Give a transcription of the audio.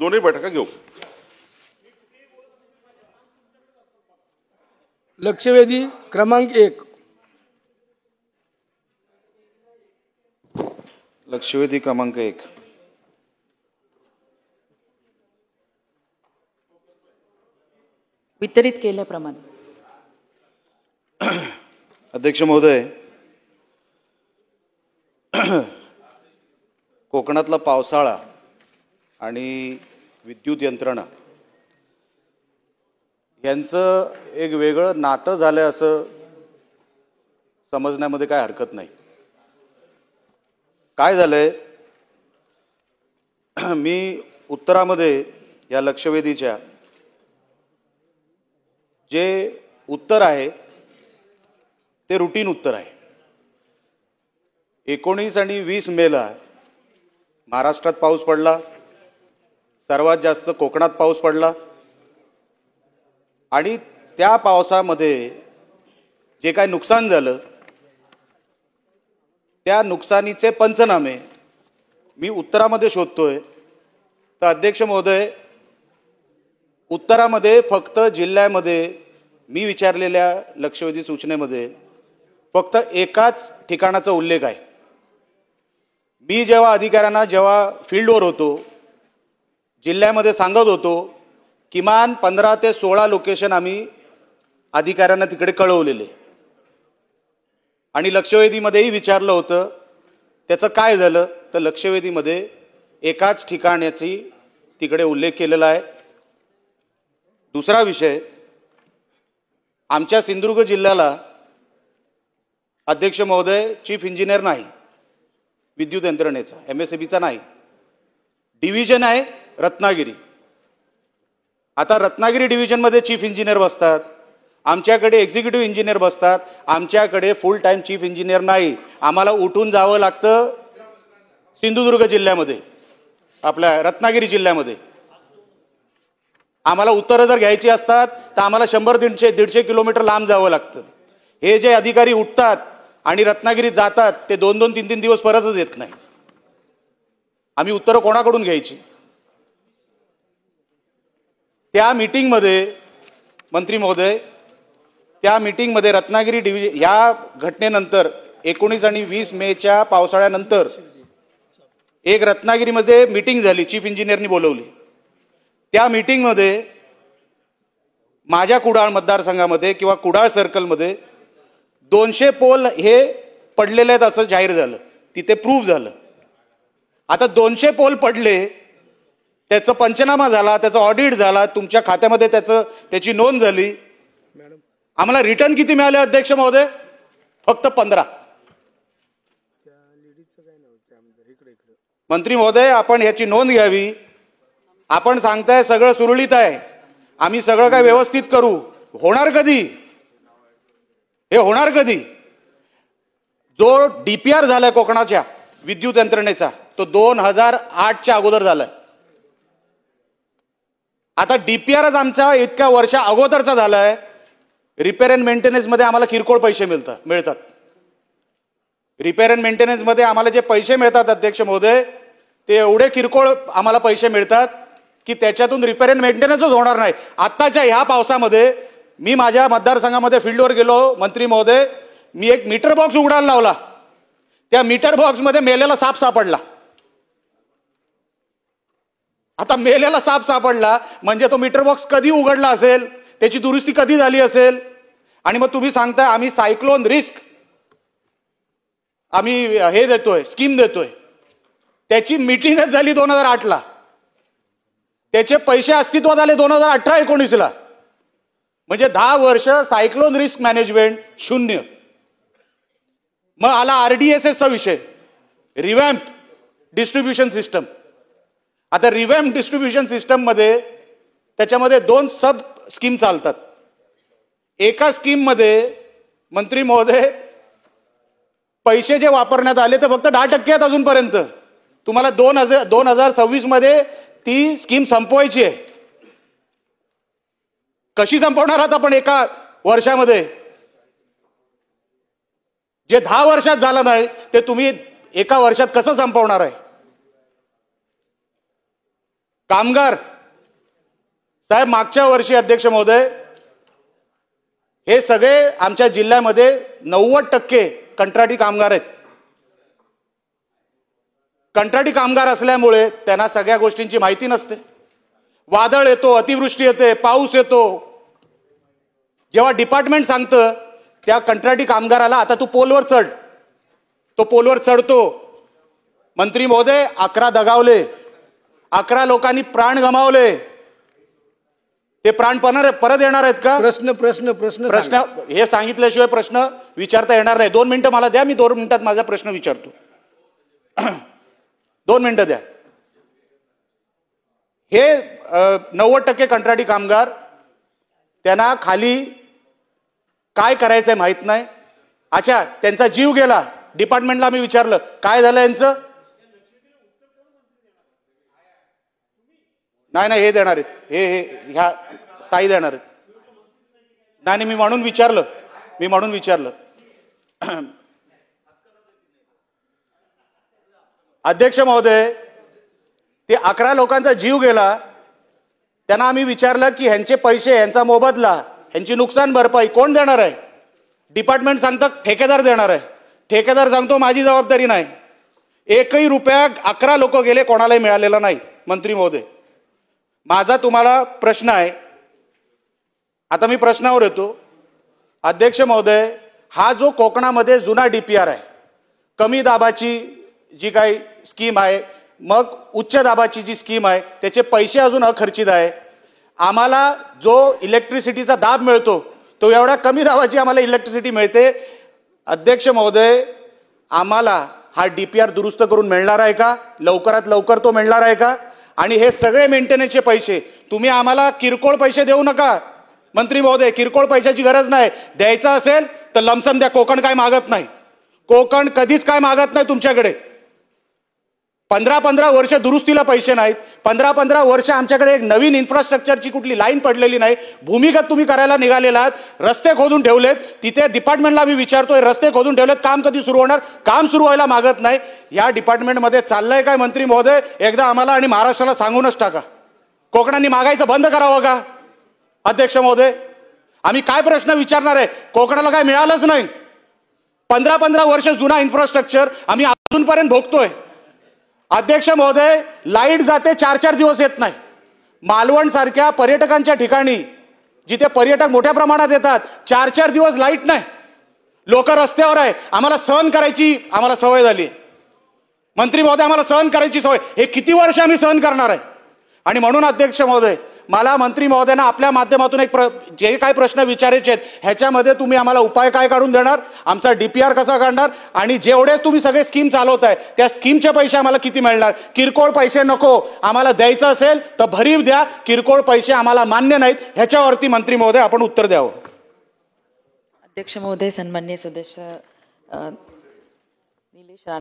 दोन्ही बैठका घेऊ. लक्षवेधी क्रमांक 1. लक्षवेधी क्रमांक 1. वितरित केल्याप्रमाणे. अध्यक्ष महोदय, कोकणातला पावसाळा आणि विद्युत यंत्रणा यांचं एक वेगळं नातं झालं असं समजण्यामध्ये काय हरकत नाही. काय झालंय, मी उत्तरामध्ये या लक्षवेधीच्या जे उत्तर आहे ते रुटीन उत्तर आहे. 19 आणि 20 मेला महाराष्ट्रात पाऊस पडला, सर्वात जास्त कोकणात पाऊस पडला आणि त्या पावसामध्ये जे काय नुकसान झालं त्या नुकसानीचे पंचनामे मी उत्तरामध्ये शोधतोय. तर अध्यक्ष महोदय, उत्तरामध्ये फक्त जिल्ह्यामध्ये मी विचारलेल्या लक्षवेधी सूचनेमध्ये फक्त एकाच ठिकाणाचा उल्लेख आहे. मी जेव्हा अधिकाऱ्यांना जेव्हा फील्डवर होतो जिल्ह्यामध्ये सांगत होतो किमान 15 ते 16 लोकेशन आम्ही अधिकाऱ्यांना तिकडे कळवलेले आणि लक्षवेधीमध्येही विचारलं होतं. त्याचं काय झालं तर लक्षवेधीमध्ये एकाच ठिकाणाची तिकडे उल्लेख केलेला आहे. दुसरा विषय, आमच्या सिंधुदुर्ग जिल्ह्याला अध्यक्ष महोदय चीफ इंजिनियर नाही, विद्युत यंत्रणेचा MSEBचा नाही, डिव्हिजन आहे रत्नागिरी. आता रत्नागिरी डिव्हिजनमध्ये चीफ इंजिनियर बसतात, आमच्याकडे एक्झिक्युटिव्ह इंजिनियर बसतात, आमच्याकडे फुल टाइम चीफ इंजिनियर नाही. आम्हाला उठून जावं लागतं सिंधुदुर्ग जिल्ह्यामध्ये, आपल्या रत्नागिरी जिल्ह्यामध्ये. आम्हाला उत्तरं जर घ्यायची असतात तर आम्हाला 100-150 किलोमीटर लांब जावं लागतं. हे जे अधिकारी उठतात आणि रत्नागिरीत जातात ते 2-2, 3-3 दिवस परतच येत नाही. आम्ही उत्तरं कोणाकडून घ्यायची? त्या मीटिंगमध्ये मंत्री महोदय, त्या मीटिंगमध्ये रत्नागिरी डिव्हिजन या घटनेनंतर 19 आणि 20 मेच्या पावसाळ्यानंतर एक रत्नागिरीमध्ये मीटिंग झाली, चीफ इंजिनियरनी बोलवली. त्या मीटिंगमध्ये माझ्या कुडाळ मतदारसंघामध्ये किंवा कुडाळ सर्कलमध्ये 200 पोल हे पडलेले आहेत असं जाहीर झालं, तिथे प्रूव्ह झालं. आता 200 पोल पडले, त्याचं पंचनामा झाला, त्याचा ऑडिट झाला, तुमच्या खात्यामध्ये त्याची नोंद झाली. आम्हाला रिटर्न किती मिळाले अध्यक्ष महोदय? फक्त 15. मंत्री महोदय, आपण याची नोंद घ्यावी. आपण सांगताय सगळं सुरळीत आहे, आम्ही सगळं काय व्यवस्थित करू. होणार कधी? हे होणार कधी? जो DPR झालाय कोकणाच्या विद्युत यंत्रणेचा तो 2008च्या अगोदर झालाय. आता DPRच आमच्या इतक्या वर्षा अगोदरचा झालाय. रिपेअर अँड मेंटेनन्स मध्ये आम्हाला किरकोळ पैसे मिळतात. रिपेअर अँड मेंटेनन्स मध्ये आम्हाला जे पैसे मिळतात अध्यक्ष महोदय ते एवढे किरकोळ आम्हाला पैसे मिळतात की त्याच्यातून रिपेअर अँड मेंटेनन्सच होणार नाही. आत्ताच्या ह्या पावसामध्ये मी माझ्या मतदारसंघामध्ये फील्डवर गेलो मंत्री महोदय, मी एक मीटर बॉक्स उघडायला लावला, त्या मीटर बॉक्समध्ये मेलेला साप सापडला. आता मेलेला साप सापडला म्हणजे तो मीटर बॉक्स कधी उघडला असेल, त्याची दुरुस्ती कधी झाली असेल. आणि मग तुम्ही सांगताय आम्ही सायक्लोन रिस्क आम्ही हे देतोय, स्कीम देतोय. त्याची मीटिंगच झाली 2008ला, त्याचे पैसे अस्तित्वात आले 2018-19ला. म्हणजे 10 वर्ष सायक्लोन रिस्क मॅनेजमेंट शून्य. मग आला RDSSचा विषय, रिव्हॅम्प डिस्ट्रीब्युशन सिस्टम. आता रिव्हॅम्प डिस्ट्रीब्युशन सिस्टम मध्ये त्याच्यामध्ये 2 सब स्कीम चालतात. एका स्कीम मध्ये मंत्री महोदय पैसे जे वापरण्यात आले ते फक्त 10% आहेत अजूनपर्यंत. तुम्हाला 2026 मध्ये ती स्कीम संपवायची आहे. कशी संपवणार आहात आपण एका वर्षामध्ये? जे 10 वर्षात झालं नाही ते तुम्ही एका वर्षात कसं संपवणार आहे? कामगार साहेब, मागच्या वर्षी अध्यक्ष महोदय हे सगळे आमच्या जिल्ह्यामध्ये 90% कंत्राटी कामगार आहेत. कंत्राटी कामगार असल्यामुळे त्यांना सगळ्या गोष्टींची माहिती नसते. वादळ येतो, अतिवृष्टी येते, पाऊस येतो, जेव्हा डिपार्टमेंट सांगतं त्या कंत्राटी कामगाराला आता तू पोलवर चढ, तो पोलवर चढतो. मंत्री महोदय 11 दगावले, 11 लोकांनी प्राण गमावले. ते प्राण परत येणार आहेत का? प्रश्न हे सांगितल्याशिवाय प्रश्न विचारता येणार नाही. 2 मिनिटं मला द्या, मी 2 मिनिटात माझा प्रश्न विचारतो. 2 मिनिटं द्या. हे 90% कंत्राटी कामगार, त्यांना खाली काय करायचंय माहित नाही. अच्छा, त्यांचा जीव गेला. डिपार्टमेंटला मी विचारलं काय झालं यांचं. नाही हे देणार आहेत, हे ह्या ताई देणार आहेत. नाही मी म्हणून विचारलं. अध्यक्ष महोदय, ते 11 लोकांचा जीव गेला. त्यांना आम्ही विचारलं की ह्यांचे पैसे, ह्यांचा मोबदला, ह्यांची नुकसान भरपाई कोण देणार आहे? डिपार्टमेंट सांगतं ठेकेदार देणार आहे. ठेकेदार सांगतो माझी जबाबदारी नाही. 1ही रुपया 11 लोक गेले, कोणालाही मिळालेला नाही. मंत्री महोदय, माझा तुम्हाला प्रश्न आहे. आता मी प्रश्नावर येतो. अध्यक्ष महोदय, हा जो कोकणामध्ये जुना DPR आहे, कमी दाबाची जी काही स्कीम आहे, मग उच्च दाबाची जी स्कीम आहे, त्याचे पैसे अजून अखर्चित आहे. आम्हाला जो इलेक्ट्रिसिटीचा दाब मिळतो तो एवढा कमी दाबाची आम्हाला इलेक्ट्रिसिटी मिळते. अध्यक्ष महोदय, आम्हाला हा DPR दुरुस्त करून मिळणार आहे का? लवकरात लवकर तो मिळणार आहे का? आणि हे सगळे मेंटेनन्सचे पैसे तुम्ही आम्हाला किरकोळ पैसे देऊ नका. मंत्री महोदय, किरकोळ पैशाची गरज नाही. द्यायचा असेल तर लमसम द्या. कोकण काय मागत नाही. कोकण कधीच काय मागत नाही तुमच्याकडे. 15-15 वर्ष दुरुस्तीला पैसे नाहीत. 15-15 वर्ष आमच्याकडे एक नवीन इन्फ्रास्ट्रक्चरची कुठली लाईन पडलेली नाही. भूमिगत तुम्ही करायला निघालेला आहात. रस्ते खोदून ठेवलेत. तिथे डिपार्टमेंटला मी विचारतोय, रस्ते खोदून ठेवलेत, काम कधी सुरू होणार? काम सुरू व्हायला मागत नाही. या डिपार्टमेंटमध्ये चाललंय काय मंत्री महोदय? एकदा आम्हाला आणि महाराष्ट्राला सांगूनच टाका. कोकणांनी मागायचं बंद करावं का? अध्यक्ष महोदय, आम्ही काय प्रश्न विचारणार आहे? कोकणाला काय मिळालंच नाही. 15-15 वर्ष जुना इन्फ्रास्ट्रक्चर आम्ही अजूनपर्यंत भोगतोय. अध्यक्ष महोदय, लाईट जाते, 4-4 दिवस येत नाही. मालवण सारख्या पर्यटकांच्या ठिकाणी जिथे पर्यटक मोठ्या प्रमाणात येतात, 4-4 दिवस लाईट नाही. लोक रस्त्यावर आहे. आम्हाला सहन करायची सवय झाली. मंत्री महोदय, आम्हाला सहन करायची सवय. हे किती वर्ष आम्ही सहन करणार आहे? आणि म्हणून अध्यक्ष महोदय, मला मंत्री महोदयांना आपल्या माध्यमातून जे काही प्रश्न विचारायचे आहेत, ह्याच्यामध्ये तुम्ही आम्हाला उपाय काय काढून देणार? आमचा DPR कसा काढणार? आणि जेवढे तुम्ही सगळे स्कीम चालवताय त्या स्कीमचे पैसे आम्हाला किती मिळणार? किरकोळ पैसे नको. आम्हाला द्यायचं असेल तर भरीव द्या. किरकोळ पैसे आम्हाला मान्य नाहीत. ह्याच्यावरती मंत्री महोदय आपण उत्तर द्यावं. अध्यक्ष महोदय, सन्माननीय सदस्य निलेश राणे